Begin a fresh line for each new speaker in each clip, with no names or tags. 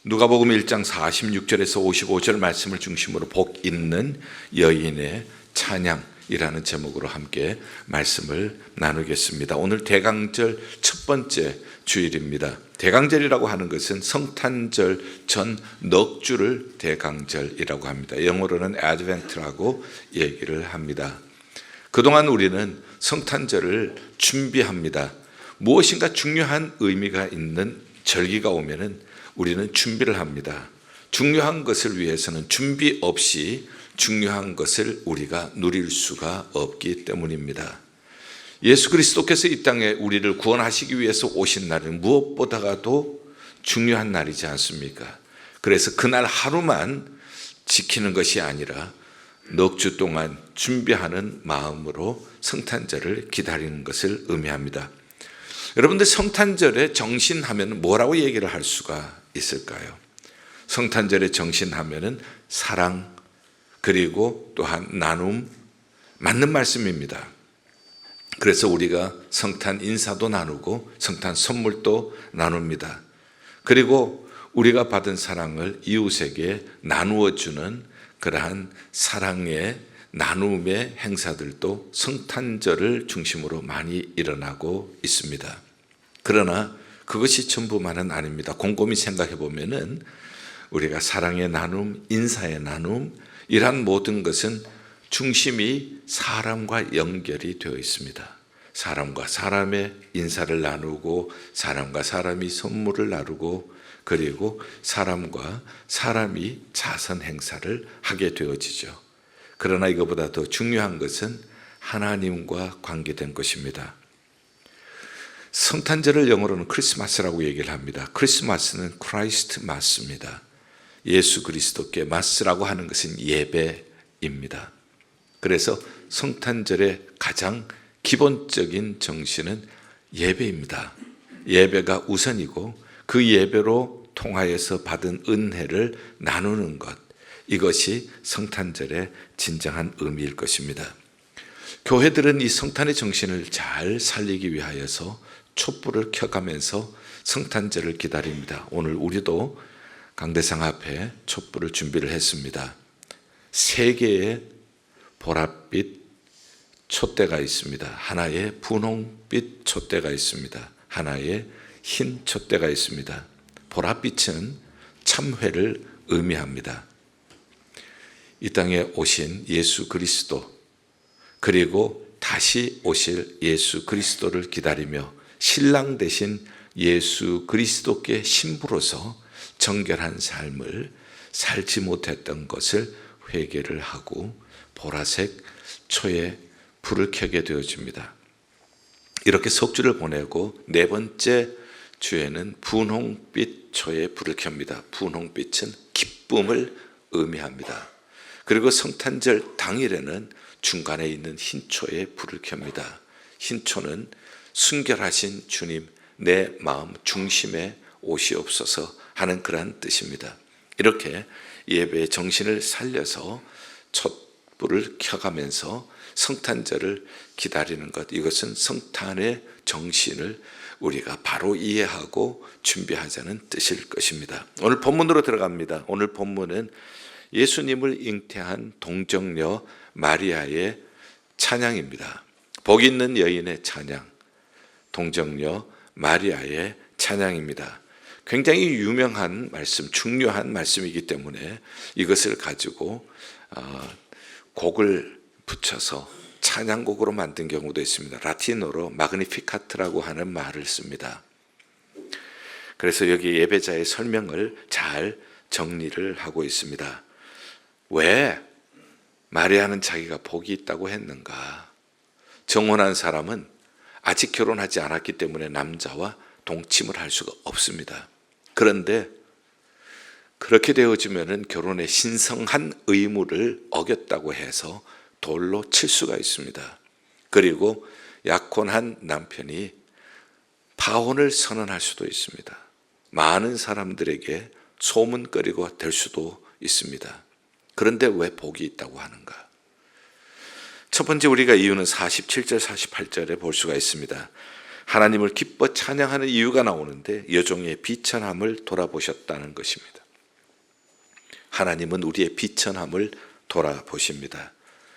누가복음 1장 46절에서 55절 말씀을 중심으로 복 있는 여인의 찬양이라는 제목으로 함께 말씀을 나누겠습니다. 오늘 대강절 첫 번째 주일입니다. 대강절이라고 하는 것은 성탄절 전 넉 주를 대강절이라고 합니다. 영어로는 Advent라고 얘기를 합니다. 그동안 우리는 성탄절을 준비합니다. 무엇인가 중요한 의미가 있는 절기가 오면은 우리는 준비를 합니다. 중요한 것을 위해서는 준비 없이 중요한 것을 우리가 누릴 수가 없기 때문입니다. 예수 그리스도께서 이 땅에 우리를 구원하시기 위해서 오신 날은 무엇보다도 중요한 날이지 않습니까? 그래서 그날 하루만 지키는 것이 아니라 넉 주 동안 준비하는 마음으로 성탄절을 기다리는 것을 의미합니다. 여러분들 성탄절에 정신하면 뭐라고 얘기를 할 수가 있을까요? 성탄절에 정신하면은 사랑 그리고 또한 나눔 맞는 말씀입니다. 그래서 우리가 성탄 인사도 나누고 성탄 선물도 나눕니다. 그리고 우리가 받은 사랑을 이웃에게 나누어 주는 그러한 사랑의 나눔의 행사들도 성탄절을 중심으로 많이 일어나고 있습니다. 그러나 그것이 전부만은 아닙니다. 곰곰이 생각해 보면은 우리가 사랑의 나눔, 인사의 나눔 이러한 모든 것은 중심이 사람과 연결이 되어 있습니다. 사람과 사람의 인사를 나누고 사람과 사람이 선물을 나누고 그리고 사람과 사람이 자선 행사를 하게 되어지죠. 그러나 이것보다 더 중요한 것은 하나님과 관계된 것입니다. 성탄절을 영어로는 크리스마스라고 얘기를 합니다. 크리스마스는 크라이스트 마스입니다. 예수 그리스도께 마스라고 하는 것은 예배입니다. 그래서 성탄절의 가장 기본적인 정신은 예배입니다. 예배가 우선이고 그 예배로 통하여서 받은 은혜를 나누는 것, 이것이 성탄절의 진정한 의미일 것입니다. 교회들은 이 성탄의 정신을 잘 살리기 위하여서 촛불을 켜가면서 성탄절을 기다립니다. 오늘 우리도 강대상 앞에 촛불을 준비를 했습니다. 3개의 보랏빛 촛대가 있습니다. 하나의 분홍빛 촛대가 있습니다. 하나의 흰 촛대가 있습니다. 보랏빛은 참회를 의미합니다. 이 땅에 오신 예수 그리스도 그리고 다시 오실 예수 그리스도를 기다리며 신랑 되신 예수 그리스도께 신부로서 정결한 삶을 살지 못했던 것을 회개를 하고 보라색 초에 불을 켜게 되어집니다. 이렇게 석주를 보내고 4번째 주에는 분홍빛 초에 불을 켭니다. 분홍빛은 기쁨을 의미합니다. 그리고 성탄절 당일에는 중간에 있는 흰초에 불을 켭니다. 흰초는 순결하신 주님 내 마음 중심에 오시옵소서 하는 그러한 뜻입니다. 이렇게 예배의 정신을 살려서 촛불을 켜가면서 성탄절을 기다리는 것, 이것은 성탄의 정신을 우리가 바로 이해하고 준비하자는 뜻일 것입니다. 오늘 본문으로 들어갑니다. 오늘 본문은 예수님을 잉태한 동정녀 마리아의 찬양입니다. 복 있는 여인의 찬양, 동정녀 마리아의 찬양입니다. 굉장히 유명한 말씀, 중요한 말씀이기 때문에 이것을 가지고 곡을 붙여서 찬양곡으로 만든 경우도 있습니다. 라틴어로 마그니피카트라고 하는 말을 씁니다. 그래서 여기 예배자의 설명을 잘 정리를 하고 있습니다. 왜 마리아는 자기가 복이 있다고 했는가? 정혼한 사람은 아직 결혼하지 않았기 때문에 남자와 동침을 할 수가 없습니다. 그런데 그렇게 되어지면은 결혼의 신성한 의무를 어겼다고 해서 돌로 칠 수가 있습니다. 그리고 약혼한 남편이 파혼을 선언할 수도 있습니다. 많은 사람들에게 소문거리가 될 수도 있습니다. 그런데 왜 복이 있다고 하는가? 첫 번째 우리가 이유는 47절 48절에 볼 수가 있습니다. 하나님을 기뻐 찬양하는 이유가 나오는데 여종의 비천함을 돌아보셨다는 것입니다. 하나님은 우리의 비천함을 돌아보십니다.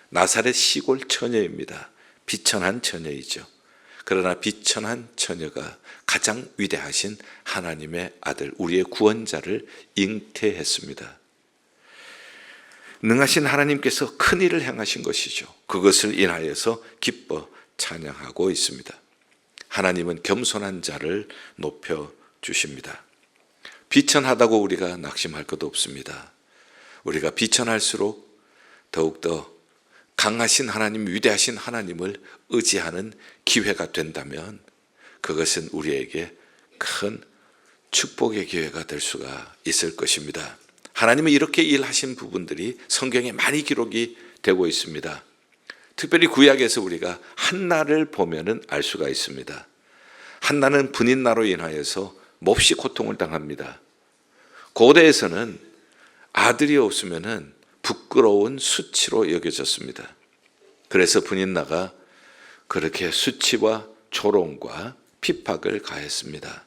나사렛 시골 처녀입니다. 비천한 처녀이죠. 그러나 비천한 처녀가 가장 위대하신 하나님의 아들, 우리의 구원자를 잉태했습니다. 능하신 하나님께서 큰 일을 행하신 것이죠. 그것을 인하여서 기뻐 찬양하고 있습니다. 하나님은 겸손한 자를 높여주십니다. 비천하다고 우리가 낙심할 것도 없습니다. 우리가 비천할수록 더욱더 강하신 하나님, 위대하신 하나님을 의지하는 기회가 된다면 그것은 우리에게 큰 축복의 기회가 될 수가 있을 것입니다. 하나님은 이렇게 일하신 부분들이 성경에 많이 기록이 되고 있습니다. 특별히 구약에서 우리가 한나를 보면은 알 수가 있습니다. 한나는 분인나로 인하여서 몹시 고통을 당합니다. 고대에서는 아들이 없으면은 부끄러운 수치로 여겨졌습니다. 그래서 분인나가 그렇게 수치와 조롱과 핍박을 가했습니다.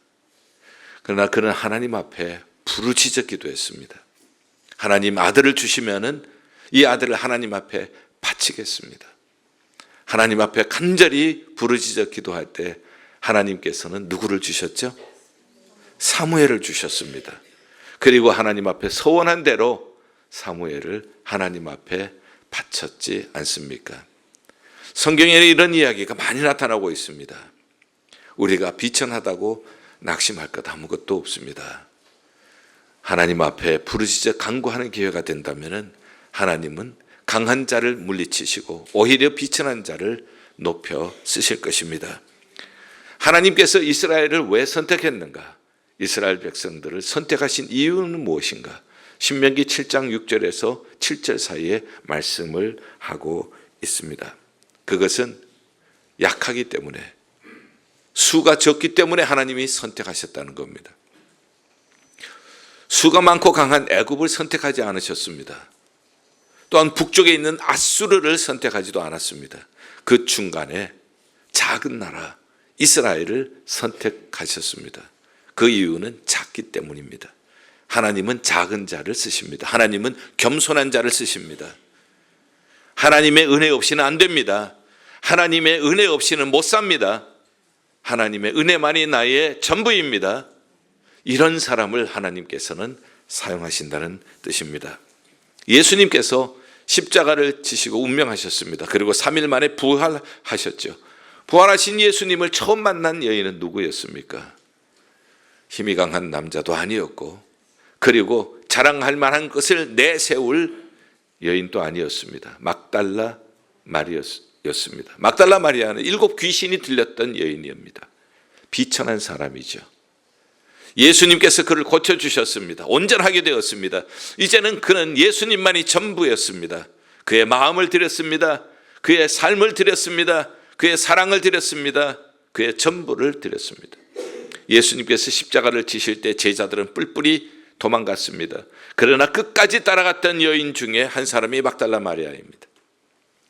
그러나 그는 하나님 앞에 부르짖어 기도했습니다. 하나님 아들을 주시면은 이 아들을 하나님 앞에 바치겠습니다. 하나님 앞에 간절히 부르짖어 기도할 때 하나님께서는 누구를 주셨죠? 사무엘을 주셨습니다. 그리고 하나님 앞에 서원한 대로 사무엘을 하나님 앞에 바쳤지 않습니까? 성경에 이런 이야기가 많이 나타나고 있습니다. 우리가 비천하다고 낙심할 것 아무것도 없습니다. 하나님 앞에 부르짖어 간구하는 기회가 된다면 하나님은 강한 자를 물리치시고 오히려 비천한 자를 높여 쓰실 것입니다. 하나님께서 이스라엘을 왜 선택했는가? 이스라엘 백성들을 선택하신 이유는 무엇인가? 신명기 7장 6절에서 7절 사이에 말씀을 하고 있습니다. 그것은 약하기 때문에, 수가 적기 때문에 하나님이 선택하셨다는 겁니다. 수가 많고 강한 애굽을 선택하지 않으셨습니다. 또한 북쪽에 있는 아수르를 선택하지도 않았습니다. 그 중간에 작은 나라 이스라엘을 선택하셨습니다. 그 이유는 작기 때문입니다. 하나님은 작은 자를 쓰십니다. 하나님은 겸손한 자를 쓰십니다. 하나님의 은혜 없이는 안 됩니다. 하나님의 은혜 없이는 못 삽니다. 하나님의 은혜만이 나의 전부입니다. 이런 사람을 하나님께서는 사용하신다는 뜻입니다. 예수님께서 십자가를 지시고 운명하셨습니다. 그리고 3일 만에 부활하셨죠. 부활하신 예수님을 처음 만난 여인은 누구였습니까? 힘이 강한 남자도 아니었고, 그리고 자랑할 만한 것을 내세울 여인도 아니었습니다. 막달라 마리아였습니다. 막달라 마리아는 7 귀신이 들렸던 여인입니다. 비천한 사람이죠. 예수님께서 그를 고쳐주셨습니다. 온전하게 되었습니다. 이제는 그는 예수님만이 전부였습니다. 그의 마음을 드렸습니다. 그의 삶을 드렸습니다. 그의 사랑을 드렸습니다. 그의 전부를 드렸습니다. 예수님께서 십자가를 지실 때 제자들은 뿔뿔이 도망갔습니다. 그러나 끝까지 따라갔던 여인 중에 한 사람이 막달라 마리아입니다.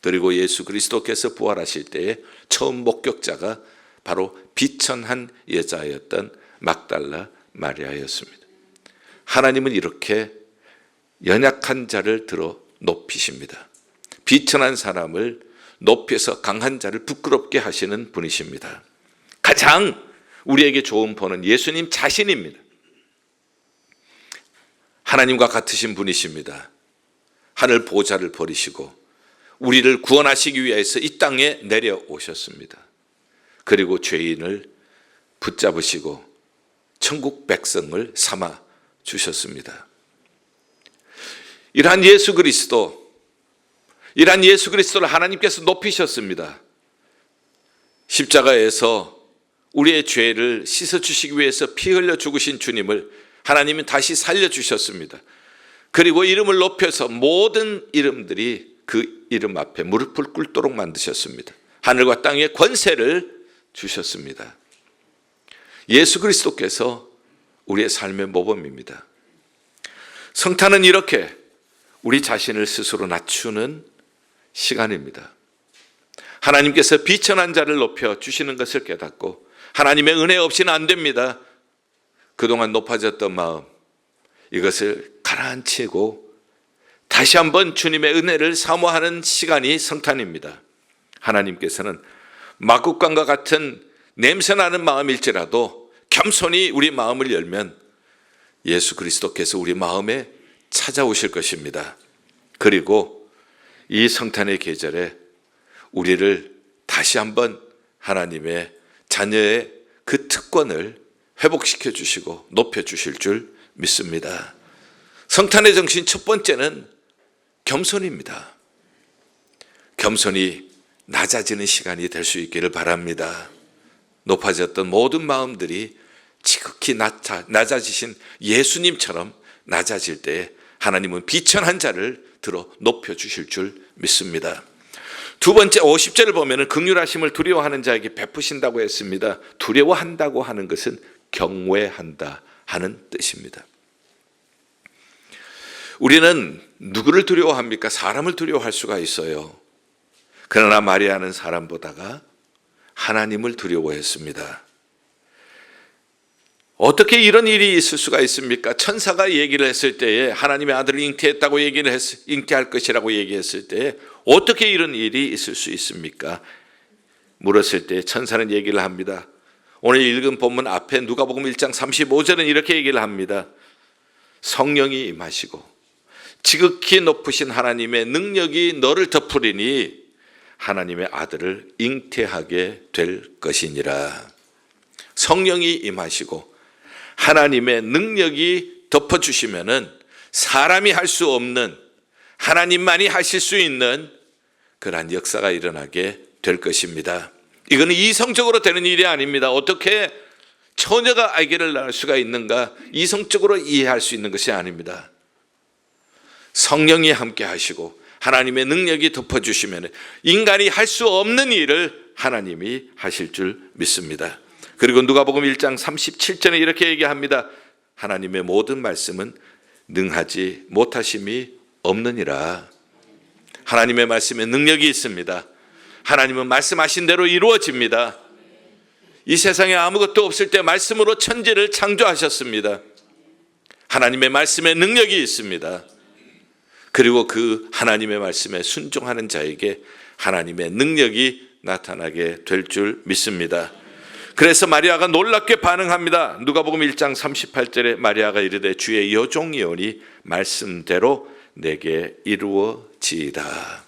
그리고 예수 그리스도께서 부활하실 때에 처음 목격자가 바로 비천한 여자였던 막달라 마리아였습니다. 하나님은 이렇게 연약한 자를 들어 높이십니다. 비천한 사람을 높여서 강한 자를 부끄럽게 하시는 분이십니다. 가장 우리에게 좋은 본은 예수님 자신입니다. 하나님과 같으신 분이십니다. 하늘 보좌를 버리시고 우리를 구원하시기 위해서 이 땅에 내려오셨습니다. 그리고 죄인을 붙잡으시고 천국 백성을 삼아 주셨습니다. 이러한 예수 그리스도를 하나님께서 높이셨습니다. 십자가에서 우리의 죄를 씻어주시기 위해서 피 흘려 죽으신 주님을 하나님은 다시 살려주셨습니다. 그리고 이름을 높여서 모든 이름들이 그 이름 앞에 무릎을 꿇도록 만드셨습니다. 하늘과 땅의 권세를 주셨습니다. 예수 그리스도께서 우리의 삶의 모범입니다. 성탄은 이렇게 우리 자신을 스스로 낮추는 시간입니다. 하나님께서 비천한 자를 높여 주시는 것을 깨닫고 하나님의 은혜 없이는 안 됩니다. 그동안 높아졌던 마음, 이것을 가라앉히고 다시 한번 주님의 은혜를 사모하는 시간이 성탄입니다. 하나님께서는 막국광과 같은 냄새나는 마음일지라도 겸손히 우리 마음을 열면 예수 그리스도께서 우리 마음에 찾아오실 것입니다. 그리고 이 성탄의 계절에 우리를 다시 한번 하나님의 자녀의 그 특권을 회복시켜 주시고 높여 주실 줄 믿습니다. 성탄의 정신 첫 번째는 겸손입니다. 겸손이 낮아지는 시간이 될 수 있기를 바랍니다. 높아졌던 모든 마음들이 지극히 낮아지신 예수님처럼 낮아질 때에 하나님은 비천한 자를 들어 높여주실 줄 믿습니다. 두 번째 50절을 보면 긍휼하심을 두려워하는 자에게 베푸신다고 했습니다. 두려워한다고 하는 것은 경외한다 하는 뜻입니다. 우리는 누구를 두려워합니까? 사람을 두려워할 수가 있어요. 그러나 마리아는 사람보다가 하나님을 두려워했습니다. 어떻게 이런 일이 있을 수가 있습니까? 천사가 얘기를 했을 때에 하나님의 아들을 잉태했다고 잉태할 것이라고 얘기했을 때에 어떻게 이런 일이 있을 수 있습니까? 물었을 때 천사는 얘기를 합니다. 오늘 읽은 본문 앞에 누가복음 1장 35절은 이렇게 얘기를 합니다. 성령이 임하시고 지극히 높으신 하나님의 능력이 너를 덮으리니 하나님의 아들을 잉태하게 될 것이니라. 성령이 임하시고 하나님의 능력이 덮어주시면은 사람이 할 수 없는, 하나님만이 하실 수 있는 그러한 역사가 일어나게 될 것입니다. 이거는 이성적으로 되는 일이 아닙니다. 어떻게 처녀가 아기를 낳을 수가 있는가? 이성적으로 이해할 수 있는 것이 아닙니다. 성령이 함께 하시고 하나님의 능력이 덮어주시면 인간이 할 수 없는 일을 하나님이 하실 줄 믿습니다. 그리고 누가복음 1장 37절에 이렇게 얘기합니다. 하나님의 모든 말씀은 능하지 못하심이 없느니라. 하나님의 말씀에 능력이 있습니다. 하나님은 말씀하신 대로 이루어집니다. 이 세상에 아무것도 없을 때 말씀으로 천지를 창조하셨습니다. 하나님의 말씀에 능력이 있습니다. 그리고 그 하나님의 말씀에 순종하는 자에게 하나님의 능력이 나타나게 될 줄 믿습니다. 그래서 마리아가 놀랍게 반응합니다. 누가복음 1장 38절에 마리아가 이르되 주의 여종이오니 말씀대로 내게 이루어지이다.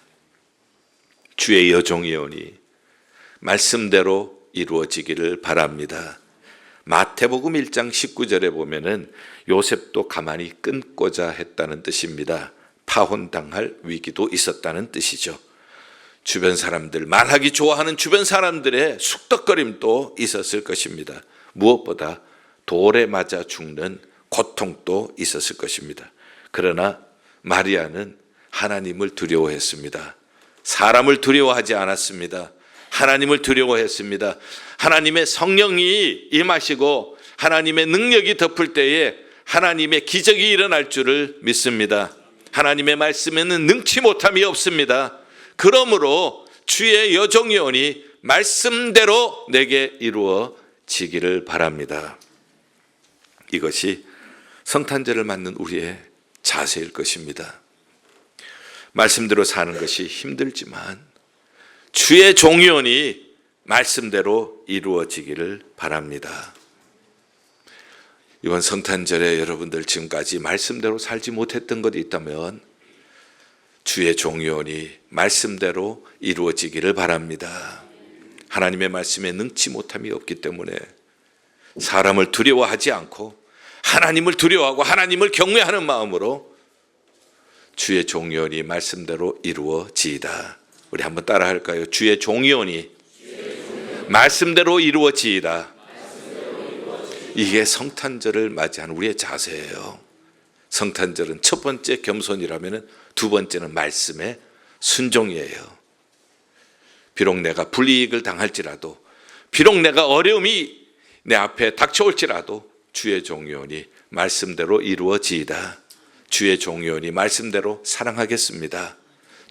주의 여종이오니 말씀대로 이루어지기를 바랍니다. 마태복음 1장 19절에 보면은 요셉도 가만히 끊고자 했다는 뜻입니다. 파혼당할 위기도 있었다는 뜻이죠. 주변 사람들, 말하기 좋아하는 주변 사람들의 숙덕거림도 있었을 것입니다. 무엇보다 돌에 맞아 죽는 고통도 있었을 것입니다. 그러나 마리아는 하나님을 두려워했습니다. 사람을 두려워하지 않았습니다. 하나님을 두려워했습니다. 하나님의 성령이 임하시고 하나님의 능력이 덮을 때에 하나님의 기적이 일어날 줄을 믿습니다. 하나님의 말씀에는 능치 못함이 없습니다. 그러므로 주의 여종이오니 말씀대로 내게 이루어지기를 바랍니다. 이것이 성탄절을 맞는 우리의 자세일 것입니다. 말씀대로 사는 것이 힘들지만 주의 종이오니 말씀대로 이루어지기를 바랍니다. 이번 성탄절에 여러분들 지금까지 말씀대로 살지 못했던 것이 있다면 주의 종이오니 말씀대로 이루어지기를 바랍니다. 하나님의 말씀에 능치 못함이 없기 때문에 사람을 두려워하지 않고 하나님을 두려워하고 하나님을 경외하는 마음으로 주의 종이오니 말씀대로 이루어지이다. 우리 한번 따라 할까요? 주의 종이오니 말씀대로 이루어지이다. 이게 성탄절을 맞이하는 우리의 자세예요. 성탄절은 첫 번째 겸손이라면 두 번째는 말씀의 순종이에요. 비록 내가 불이익을 당할지라도, 비록 내가 어려움이 내 앞에 닥쳐올지라도 주의 종이오니 말씀대로 이루어지이다. 주의 종이오니 말씀대로 사랑하겠습니다.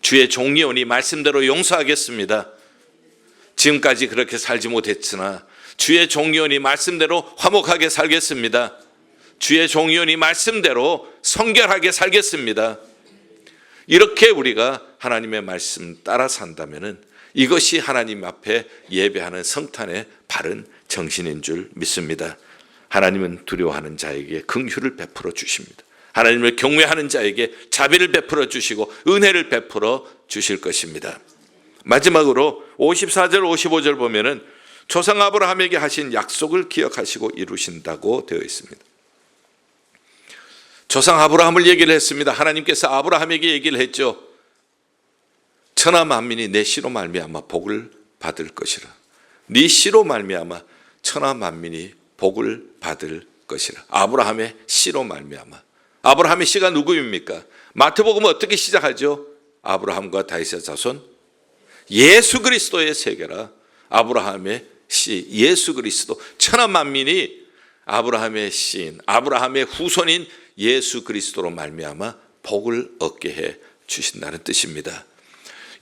주의 종이오니 말씀대로 용서하겠습니다. 지금까지 그렇게 살지 못했으나 주의 종이오니 말씀대로 화목하게 살겠습니다. 주의 종이오니 말씀대로 성결하게 살겠습니다. 이렇게 우리가 하나님의 말씀 따라 산다면은 이것이 하나님 앞에 예배하는 성탄의 바른 정신인 줄 믿습니다. 하나님은 두려워하는 자에게 긍휼을 베풀어 주십니다. 하나님을 경외하는 자에게 자비를 베풀어 주시고 은혜를 베풀어 주실 것입니다. 마지막으로 54절 55절 보면은 조상 아브라함에게 하신 약속을 기억하시고 이루신다고 되어 있습니다. 조상 아브라함을 얘기를 했습니다. 하나님께서 아브라함에게 얘기를 했죠. 천하 만민이 내 씨로 말미암아 복을 받을 것이라. 네 씨로 말미암아 천하 만민이 복을 받을 것이라. 아브라함의 씨로 말미암아. 아브라함의 씨가 누구입니까? 마태복음은 어떻게 시작하죠? 아브라함과 다윗의 자손 예수 그리스도의 세계라. 아브라함의 씨 예수 그리스도, 천하 만민이 아브라함의 씨인 아브라함의 후손인 예수 그리스도로 말미암아 복을 얻게 해 주신다는 뜻입니다.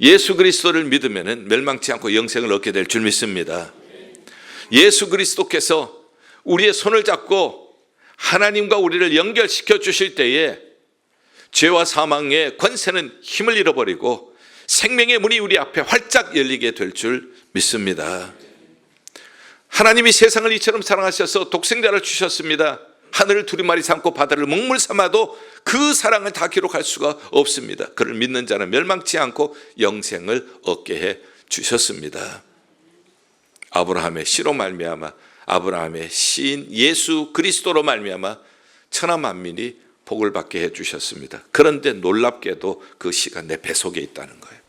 예수 그리스도를 믿으면 멸망치 않고 영생을 얻게 될 줄 믿습니다. 예수 그리스도께서 우리의 손을 잡고 하나님과 우리를 연결시켜 주실 때에 죄와 사망의 권세는 힘을 잃어버리고 생명의 문이 우리 앞에 활짝 열리게 될 줄 믿습니다. 하나님이 세상을 이처럼 사랑하셔서 독생자를 주셨습니다. 하늘을 두루마리 삼고 바다를 먹물 삼아도 그 사랑을 다 기록할 수가 없습니다. 그를 믿는 자는 멸망치 않고 영생을 얻게 해 주셨습니다. 아브라함의 씨로 말미암아 아브라함의 씨인 예수 그리스도로 말미암아 천하 만민이 복을 받게 해 주셨습니다. 그런데 놀랍게도 그 씨가 내 뱃속에 있다는 거예요.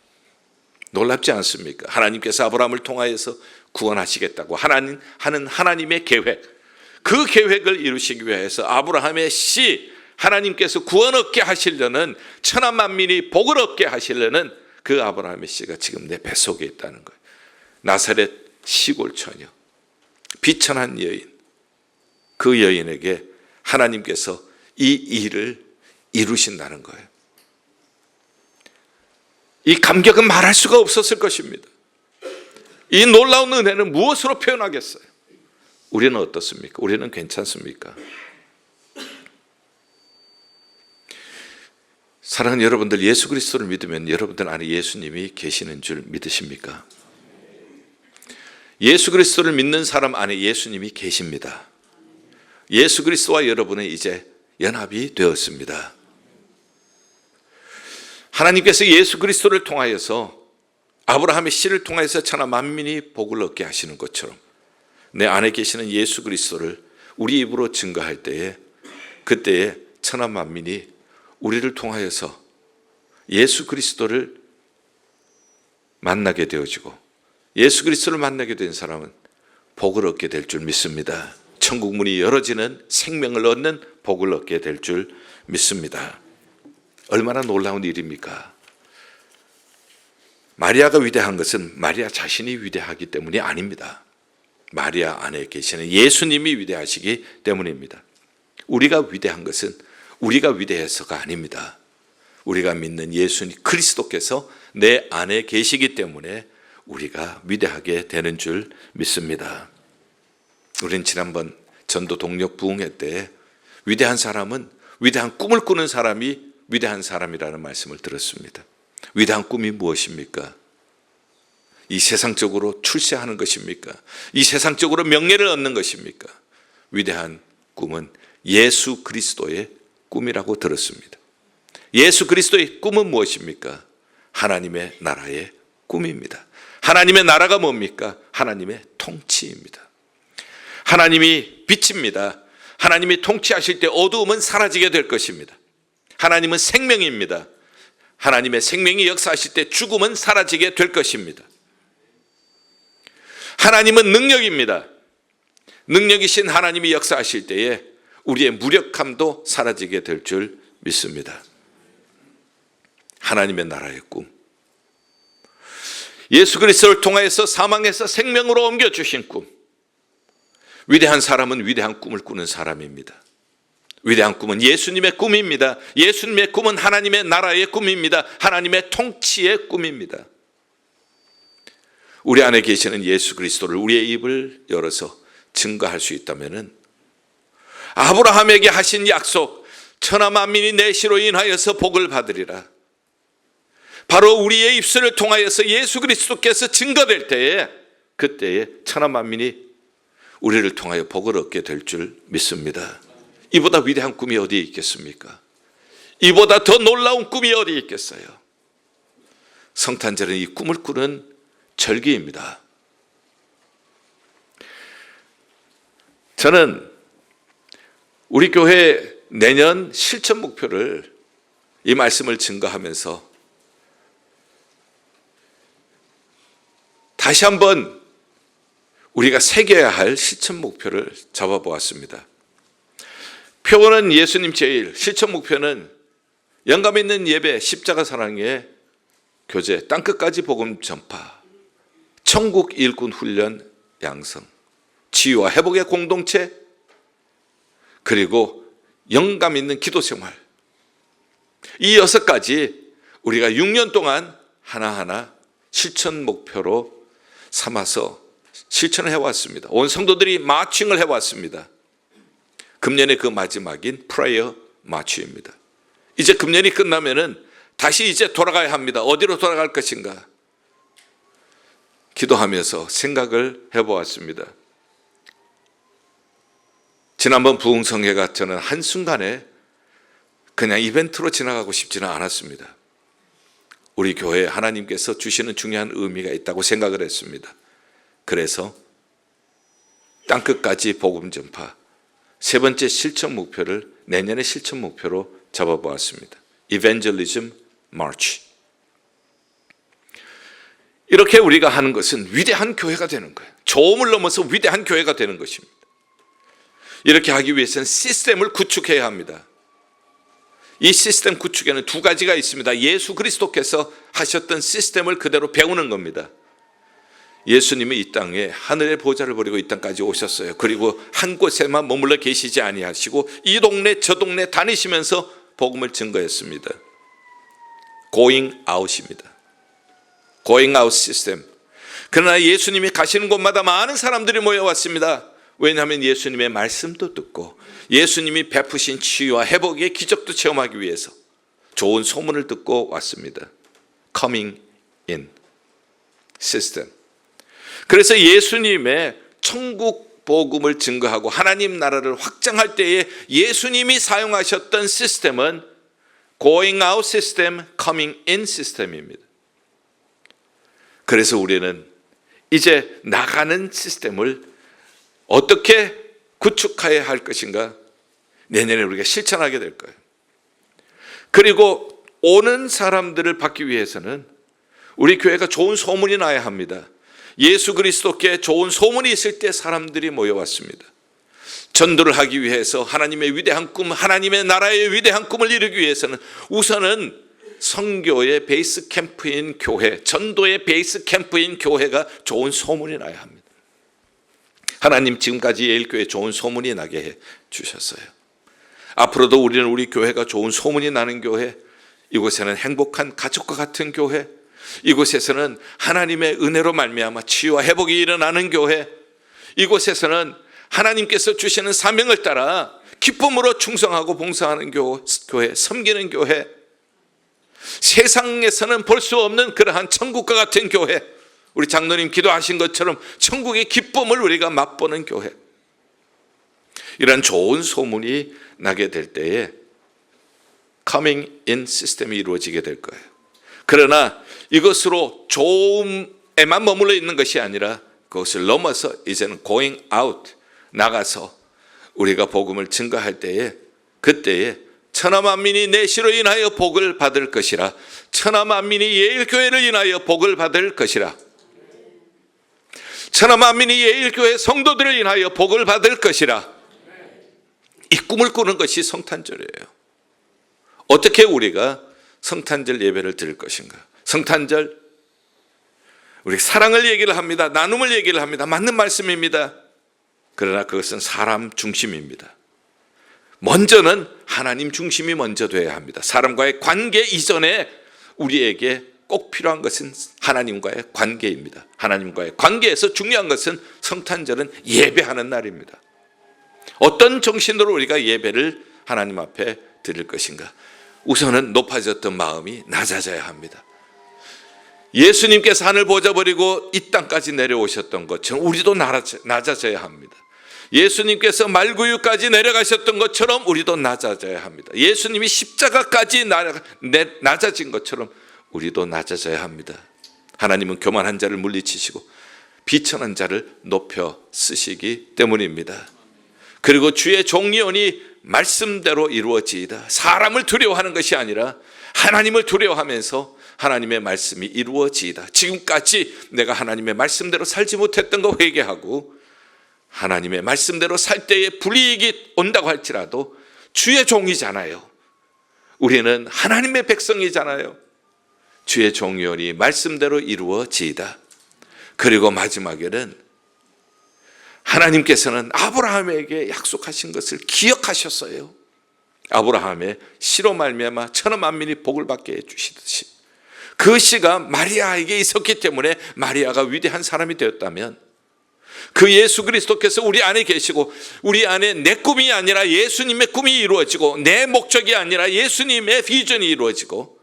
놀랍지 않습니까? 하나님께서 아브라함을 통하여서 구원하시겠다고 하는 하나님의 계획, 그 계획을 이루시기 위해서 아브라함의 씨, 하나님께서 구원 얻게 하시려는 천하 만민이 복을 얻게 하시려는 그 아브라함의 씨가 지금 내 뱃속에 있다는 거예요. 나사렛 시골 처녀, 비천한 여인, 그 여인에게 하나님께서 이 일을 이루신다는 거예요. 이 감격은 말할 수가 없었을 것입니다. 이 놀라운 은혜는 무엇으로 표현하겠어요? 우리는 어떻습니까? 우리는 괜찮습니까? 사랑하는 여러분들, 예수 그리스도를 믿으면 여러분들 안에 예수님이 계시는 줄 믿으십니까? 예수 그리스도를 믿는 사람 안에 예수님이 계십니다. 예수 그리스도와 여러분은 이제 연합이 되었습니다. 하나님께서 예수 그리스도를 통하여서 아브라함의 씨를 통하여서 천하 만민이 복을 얻게 하시는 것처럼 내 안에 계시는 예수 그리스도를 우리 입으로 증거할 때에 그때에 천하 만민이 우리를 통하여서 예수 그리스도를 만나게 되어지고 예수 그리스도를 만나게 된 사람은 복을 얻게 될 줄 믿습니다. 천국 문이 열어지는 생명을 얻는 복을 얻게 될 줄 믿습니다. 얼마나 놀라운 일입니까? 마리아가 위대한 것은 마리아 자신이 위대하기 때문이 아닙니다. 마리아 안에 계시는 예수님이 위대하시기 때문입니다. 우리가 위대한 것은 우리가 위대해서가 아닙니다. 우리가 믿는 예수님 그리스도께서 내 안에 계시기 때문에 우리가 위대하게 되는 줄 믿습니다. 우리는 지난번 전도 동력 부흥회 때 위대한 사람은 위대한 꿈을 꾸는 사람이 위대한 사람이라는 말씀을 들었습니다. 위대한 꿈이 무엇입니까? 이 세상적으로 출세하는 것입니까? 이 세상적으로 명예를 얻는 것입니까? 위대한 꿈은 예수 그리스도의 꿈이라고 들었습니다. 예수 그리스도의 꿈은 무엇입니까? 하나님의 나라의 꿈입니다. 하나님의 나라가 뭡니까? 하나님의 통치입니다. 하나님이 빛입니다. 하나님이 통치하실 때 어두움은 사라지게 될 것입니다. 하나님은 생명입니다. 하나님의 생명이 역사하실 때 죽음은 사라지게 될 것입니다. 하나님은 능력입니다. 능력이신 하나님이 역사하실 때에 우리의 무력함도 사라지게 될 줄 믿습니다. 하나님의 나라의 꿈. 예수 그리스도를 통하여서 사망에서 생명으로 옮겨주신 꿈. 위대한 사람은 위대한 꿈을 꾸는 사람입니다. 위대한 꿈은 예수님의 꿈입니다. 예수님의 꿈은 하나님의 나라의 꿈입니다. 하나님의 통치의 꿈입니다. 우리 안에 계시는 예수 그리스도를 우리의 입을 열어서 증거할 수 있다면은 아브라함에게 하신 약속, 천하 만민이 내 씨로 인하여서 복을 받으리라. 바로 우리의 입술을 통하여서 예수 그리스도께서 증거될 때에, 그때에 천하 만민이 우리를 통하여 복을 얻게 될 줄 믿습니다. 이보다 위대한 꿈이 어디에 있겠습니까? 이보다 더 놀라운 꿈이 어디에 있겠어요? 성탄절은 이 꿈을 꾸는 절기입니다. 저는 우리 교회 내년 실천 목표를, 이 말씀을 증거하면서 다시 한번 우리가 새겨야 할 실천 목표를 잡아보았습니다. 표어는 예수님 제일, 실천 목표는 영감 있는 예배, 십자가 사랑의 교제, 땅끝까지 복음 전파, 천국 일꾼 훈련 양성, 치유와 회복의 공동체, 그리고 영감 있는 기도 생활. 이 6가지 우리가 6년 동안 하나하나 실천 목표로 삼아서 실천을 해왔습니다. 온 성도들이 마칭을 해왔습니다. 금년의 그 마지막인 프레이어 마취입니다. 이제 금년이 끝나면은 다시 이제 돌아가야 합니다. 어디로 돌아갈 것인가? 기도하면서 생각을 해보았습니다. 지난번 부흥성회가 저는 한순간에 그냥 이벤트로 지나가고 싶지는 않았습니다. 우리 교회에 하나님께서 주시는 중요한 의미가 있다고 생각을 했습니다. 그래서 땅끝까지 복음 전파, 세 번째 실천 목표를 내년의 실천 목표로 잡아보았습니다. Evangelism March. 이렇게 우리가 하는 것은 위대한 교회가 되는 거예요. 조음을 넘어서 위대한 교회가 되는 것입니다. 이렇게 하기 위해서는 시스템을 구축해야 합니다. 이 시스템 구축에는 2가지가 있습니다. 예수 그리스도께서 하셨던 시스템을 그대로 배우는 겁니다. 예수님이 이 땅에 하늘의 보좌를 버리고 이 땅까지 오셨어요. 그리고 한 곳에만 머물러 계시지 아니하시고 이 동네 저 동네 다니시면서 복음을 증거했습니다. Going out입니다. Going out 시스템. 그러나 예수님이 가시는 곳마다 많은 사람들이 모여왔습니다. 왜냐하면 예수님의 말씀도 듣고 예수님이 베푸신 치유와 회복의 기적도 체험하기 위해서 좋은 소문을 듣고 왔습니다. Coming in 시스템. 그래서 예수님의 천국 복음을 증거하고 하나님 나라를 확장할 때에 예수님이 사용하셨던 시스템은 Going out 시스템, Coming in 시스템입니다. 그래서 우리는 이제 나가는 시스템을 어떻게 구축해야 할 것인가? 내년에 우리가 실천하게 될 거예요. 그리고 오는 사람들을 받기 위해서는 우리 교회가 좋은 소문이 나야 합니다. 예수 그리스도께 좋은 소문이 있을 때 사람들이 모여왔습니다. 전도를 하기 위해서 하나님의 위대한 꿈, 하나님의 나라의 위대한 꿈을 이루기 위해서는 우선은 선교의 베이스 캠프인 교회, 전도의 베이스 캠프인 교회가 좋은 소문이 나야 합니다. 하나님 지금까지 예일교회 좋은 소문이 나게 해 주셨어요. 앞으로도 우리는 우리 교회가 좋은 소문이 나는 교회, 이곳에는 행복한 가족과 같은 교회, 이곳에서는 하나님의 은혜로 말미암아 치유와 회복이 일어나는 교회, 이곳에서는 하나님께서 주시는 사명을 따라 기쁨으로 충성하고 봉사하는 교회, 섬기는 교회, 세상에서는 볼 수 없는 그러한 천국과 같은 교회, 우리 장로님 기도하신 것처럼 천국의 기쁨을 우리가 맛보는 교회, 이런 좋은 소문이 나게 될 때에 Coming in 시스템이 이루어지게 될 거예요. 그러나 이것으로 좋음에만 머물러 있는 것이 아니라 그것을 넘어서 이제는 Going out, 나가서 우리가 복음을 증거할 때에, 그때에 천하 만민이 내 시로 인하여 복을 받을 것이라, 천하 만민이 예일교회를 인하여 복을 받을 것이라, 천하 만민이 예일교회 성도들을 인하여 복을 받을 것이라. 이 꿈을 꾸는 것이 성탄절이에요. 어떻게 우리가 성탄절 예배를 드릴 것인가? 성탄절, 우리 사랑을 얘기를 합니다. 나눔을 얘기를 합니다. 맞는 말씀입니다. 그러나 그것은 사람 중심입니다. 먼저는 하나님 중심이 먼저 돼야 합니다. 사람과의 관계 이전에 우리에게 꼭 필요한 것은 하나님과의 관계입니다. 하나님과의 관계에서 중요한 것은 성탄절은 예배하는 날입니다. 어떤 정신으로 우리가 예배를 하나님 앞에 드릴 것인가? 우선은 높아졌던 마음이 낮아져야 합니다. 예수님께서 하늘 보좌 버리고 이 땅까지 내려오셨던 것처럼 우리도 낮아져야 합니다. 예수님께서 말구유까지 내려가셨던 것처럼 우리도 낮아져야 합니다. 예수님이 십자가까지 낮아진 것처럼 우리도 낮아져야 합니다. 하나님은 교만한 자를 물리치시고 비천한 자를 높여 쓰시기 때문입니다. 그리고 주의 종리언이 말씀대로 이루어지이다. 사람을 두려워하는 것이 아니라 하나님을 두려워하면서 하나님의 말씀이 이루어지이다. 지금까지 내가 하나님의 말씀대로 살지 못했던 거 회개하고 하나님의 말씀대로 살 때에 불이익이 온다고 할지라도 주의 종이잖아요. 우리는 하나님의 백성이잖아요. 주의 종이언이 말씀대로 이루어지이다. 그리고 마지막에는 하나님께서는 아브라함에게 약속하신 것을 기억하셨어요. 아브라함의 씨로 말미암아 천하 만민이 복을 받게 해주시듯이 그 씨가 마리아에게 있었기 때문에 마리아가 위대한 사람이 되었다면 그 예수 그리스도께서 우리 안에 계시고 우리 안에 내 꿈이 아니라 예수님의 꿈이 이루어지고 내 목적이 아니라 예수님의 비전이 이루어지고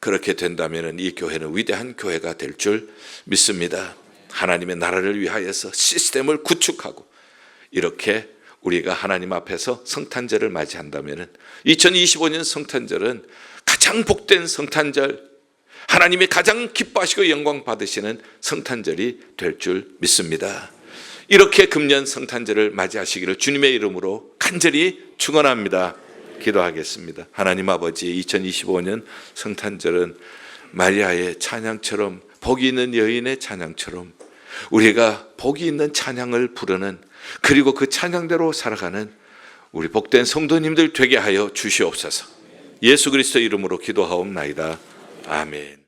그렇게 된다면 이 교회는 위대한 교회가 될 줄 믿습니다. 하나님의 나라를 위하여서 시스템을 구축하고 이렇게 우리가 하나님 앞에서 성탄절을 맞이한다면 2025년 성탄절은 가장 복된 성탄절, 하나님이 가장 기뻐하시고 영광 받으시는 성탄절이 될 줄 믿습니다. 이렇게 금년 성탄절을 맞이하시기를 주님의 이름으로 간절히 축원합니다. 기도하겠습니다. 하나님 아버지, 2025년 성탄절은 마리아의 찬양처럼 복이 있는 여인의 찬양처럼 우리가 복이 있는 찬양을 부르는 그리고 그 찬양대로 살아가는 우리 복된 성도님들 되게 하여 주시옵소서. 예수 그리스도 이름으로 기도하옵나이다. 아멘.